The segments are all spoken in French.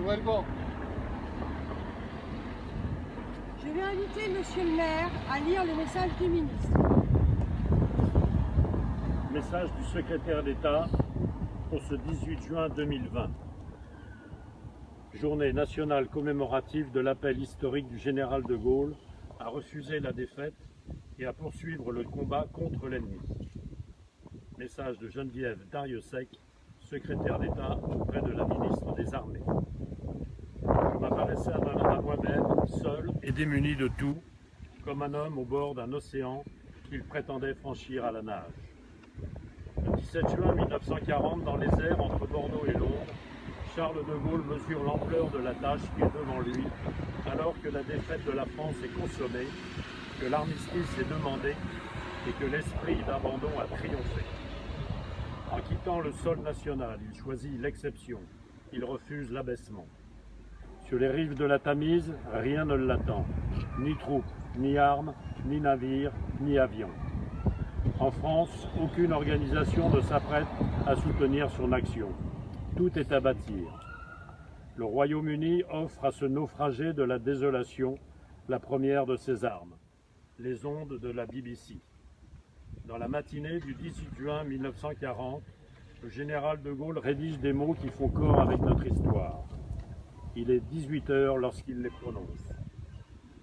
Noël-Bon. Je vais inviter Monsieur le maire à lire le message du ministre. Message du secrétaire d'État pour ce 18 juin 2020. Journée nationale commémorative de l'appel historique du général de Gaulle à refuser la défaite et à poursuivre le combat contre l'ennemi. Message de Geneviève Dariussec, secrétaire d'État auprès de la ministre des Armées. Je m'apparaissais à moi-même, seul et démuni de tout, comme un homme au bord d'un océan qu'il prétendait franchir à la nage. Le 17 juin 1940, dans les airs entre Bordeaux et Londres, Charles de Gaulle mesure l'ampleur de la tâche qui est devant lui, alors que la défaite de la France est consommée, que l'armistice est demandé et que l'esprit d'abandon a triomphé. En quittant le sol national, il choisit l'exception, il refuse l'abaissement. Sur les rives de la Tamise, rien ne l'attend, ni troupes, ni armes, ni navires, ni avions. En France, aucune organisation ne s'apprête à soutenir son action. Tout est à bâtir. Le Royaume-Uni offre à ce naufragé de la désolation la première de ses armes, les ondes de la BBC. Dans la matinée du 18 juin 1940, le général de Gaulle rédige des mots qui font corps avec notre histoire. Il est 18 h lorsqu'il les prononce.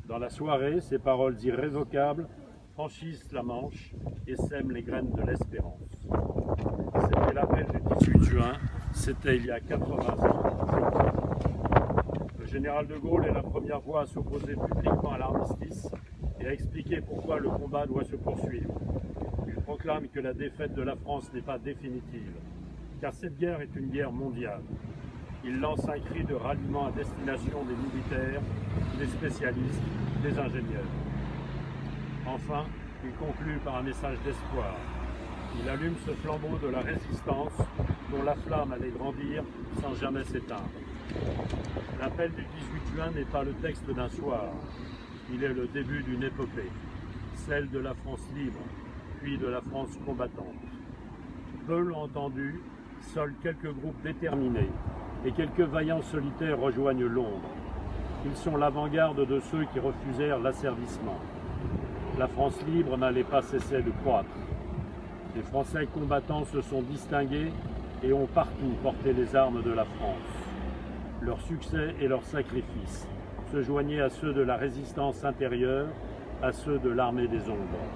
Dans la soirée, ces paroles irrévocables franchissent la Manche et sèment les graines de l'espérance. C'était l'appel du 18 juin, c'était il y a 80 ans. Le général de Gaulle est la première voix à s'opposer publiquement à l'armistice et à expliquer pourquoi le combat doit se poursuivre. Il proclame que la défaite de la France n'est pas définitive, car cette guerre est une guerre mondiale. Il lance un cri de ralliement à destination des militaires, des spécialistes, des ingénieurs. Enfin, il conclut par un message d'espoir. Il allume ce flambeau de la résistance dont la flamme allait grandir sans jamais s'éteindre. L'appel du 18 juin n'est pas le texte d'un soir, il est le début d'une épopée, celle de la France libre, puis de la France combattante. Peu l'ont entendu, seuls quelques groupes déterminés et quelques vaillants solitaires rejoignent Londres. Ils sont l'avant-garde de ceux qui refusèrent l'asservissement. La France libre n'allait pas cesser de croître. Les Français combattants se sont distingués et ont partout porté les armes de la France. Leur succès et leur sacrifice se joignaient à ceux de la résistance intérieure, à ceux de l'armée des ombres.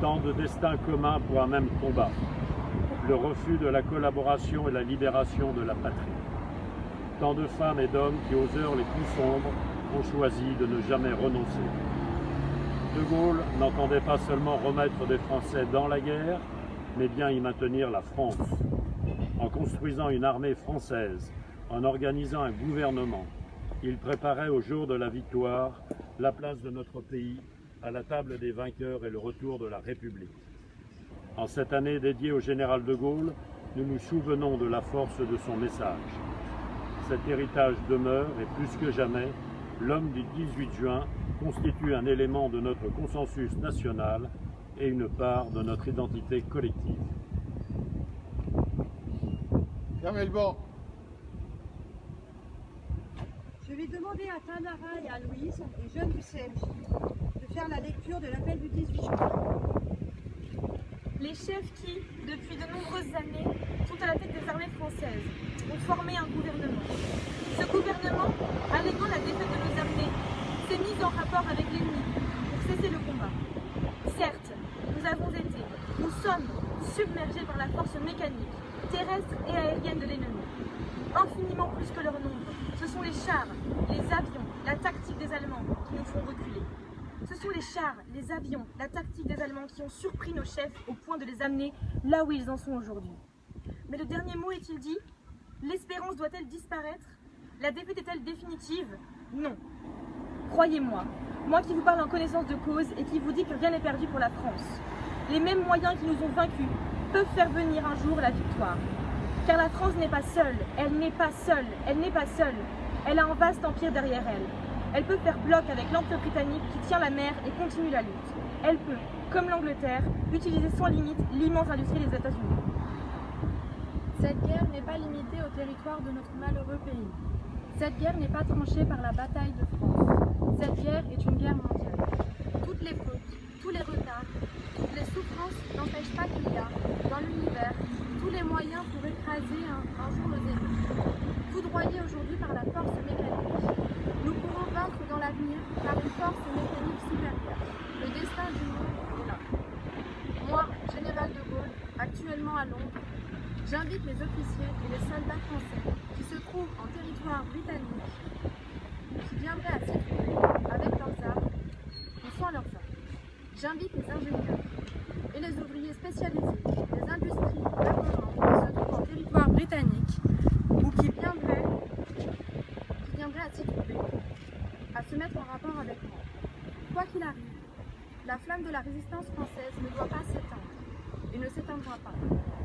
Tant de destins communs pour un même combat, le refus de la collaboration et la libération de la patrie. Tant de femmes et d'hommes qui, aux heures les plus sombres, ont choisi de ne jamais renoncer. De Gaulle n'entendait pas seulement remettre des Français dans la guerre, mais bien y maintenir la France. En construisant une armée française, en organisant un gouvernement, il préparait au jour de la victoire la place de notre pays à la table des vainqueurs et le retour de la République. En cette année dédiée au général de Gaulle, nous nous souvenons de la force de son message. Cet héritage demeure et plus que jamais, l'homme du 18 juin constitue un élément de notre consensus national et une part de notre identité collective. Fermez le banc. Je vais demander à Tanara et à Louise, les jeunes du CMJ, de faire la lecture de l'appel du 18 juin. Les chefs qui, depuis de nombreuses années, sont à la tête des armées françaises, ont formé un gouvernement. Ce gouvernement, alléguant la défaite de nos armées, s'est mis en rapport avec l'ennemi pour cesser le combat. Certes, nous avons été, nous sommes submergés par la force mécanique, terrestre et aérienne de l'ennemi. Infiniment plus que leur nombre, ce sont les chars, les avions, la tactique des Allemands qui nous font reculer. Ce sont les chars, les avions, la tactique des Allemands qui ont surpris nos chefs au point de les amener là où ils en sont aujourd'hui. Mais le dernier mot est-il dit? L'espérance doit-elle disparaître? La défaite est-elle définitive? Non. Croyez-moi, moi qui vous parle en connaissance de cause et qui vous dit que rien n'est perdu pour la France. Les mêmes moyens qui nous ont vaincus peuvent faire venir un jour la victoire. Car la France n'est pas seule, elle n'est pas seule, elle n'est pas seule. Elle a un vaste empire derrière elle. Elle peut faire bloc avec l'Empire britannique qui tient la mer et continue la lutte. Elle peut, comme l'Angleterre, utiliser sans limite l'immense industrie des États-Unis. Cette guerre n'est pas limitée au territoire de notre malheureux pays. Cette guerre n'est pas tranchée par la bataille de France. Cette guerre est une guerre mondiale. Toutes les fautes, tous les retards, toutes les souffrances n'empêchent pas qu'il y a, dans l'univers, tous les moyens pour écraser un jour nos ennemis. Foudroyés aujourd'hui par la force mécanique, nous pourrons vaincre dans l'avenir par une force mécanique supérieure. Le destin du monde est là. Moi, général de Gaulle, actuellement à Londres, j'invite les officiers et les soldats français qui se trouvent en territoire britannique, qui viendraient à circuler avec leurs armes ou sans leurs armes. J'invite les ingénieurs et les ouvriers spécialisés des industries d'armement qui se trouvent en territoire britannique ou qui viendraient à circuler, à se mettre en rapport avec moi. Quoi qu'il arrive, la flamme de la résistance française ne doit pas s'éteindre et ne s'éteindra pas.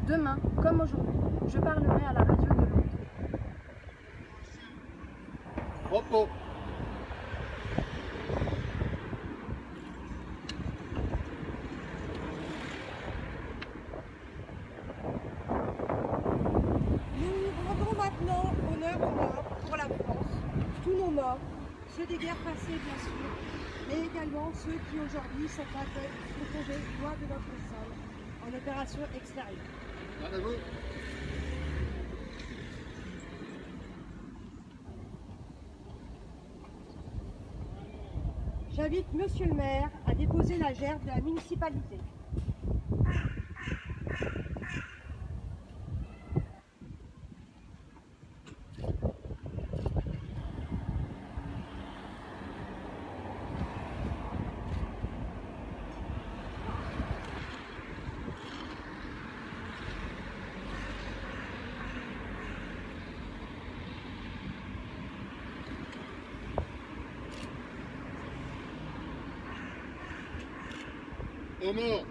Demain, comme aujourd'hui, je parlerai à la radio de Londres. Repos. Nous rendons maintenant honneur aux morts pour la France, tous nos morts, ceux des guerres passées bien sûr, mais également ceux qui aujourd'hui sont tombés loin de notre sol en opération extérieure. Rien à vous. J'invite Monsieur le maire à déposer la gerbe de la municipalité. Aux morts.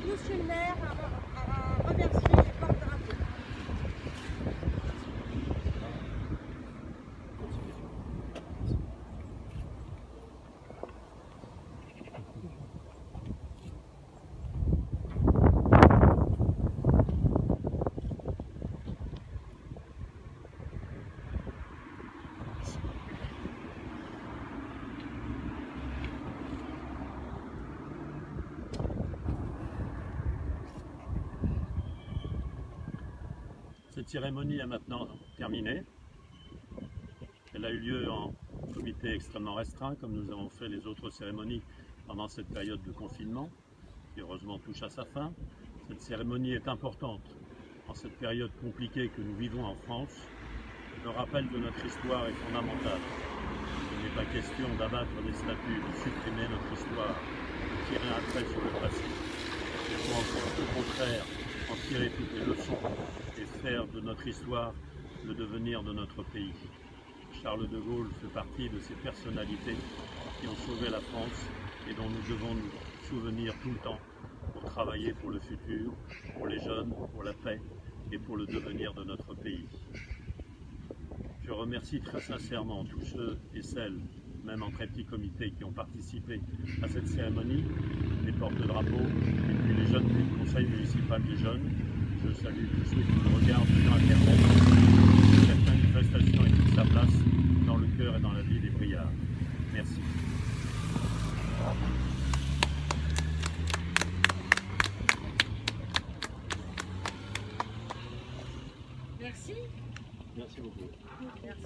Monsieur le maire à remercier les porte-drapeaux. Cette cérémonie est maintenant terminée. Elle a eu lieu en comité extrêmement restreint, comme nous avons fait les autres cérémonies pendant cette période de confinement, qui heureusement touche à sa fin. Cette cérémonie est importante en cette période compliquée que nous vivons en France. Le rappel de notre histoire est fondamental. Il n'est pas question d'abattre des statues, de supprimer notre histoire, de tirer un trait sur le passé. Il faut au contraire en tirer toutes les leçons et faire de notre histoire le devenir de notre pays. Charles de Gaulle fait partie de ces personnalités qui ont sauvé la France et dont nous devons nous souvenir tout le temps pour travailler pour le futur, pour les jeunes, pour la paix et pour le devenir de notre pays. Je remercie très sincèrement tous ceux et celles, même en très petit comité, qui ont participé à cette cérémonie, les porte-drapeaux et puis les jeunes du conseil municipal des jeunes. Je salue tous ceux qui nous regardent sur Internet. Cette manifestation est toute sa place dans le cœur et dans la vie des Briards. Merci. Merci. Merci beaucoup.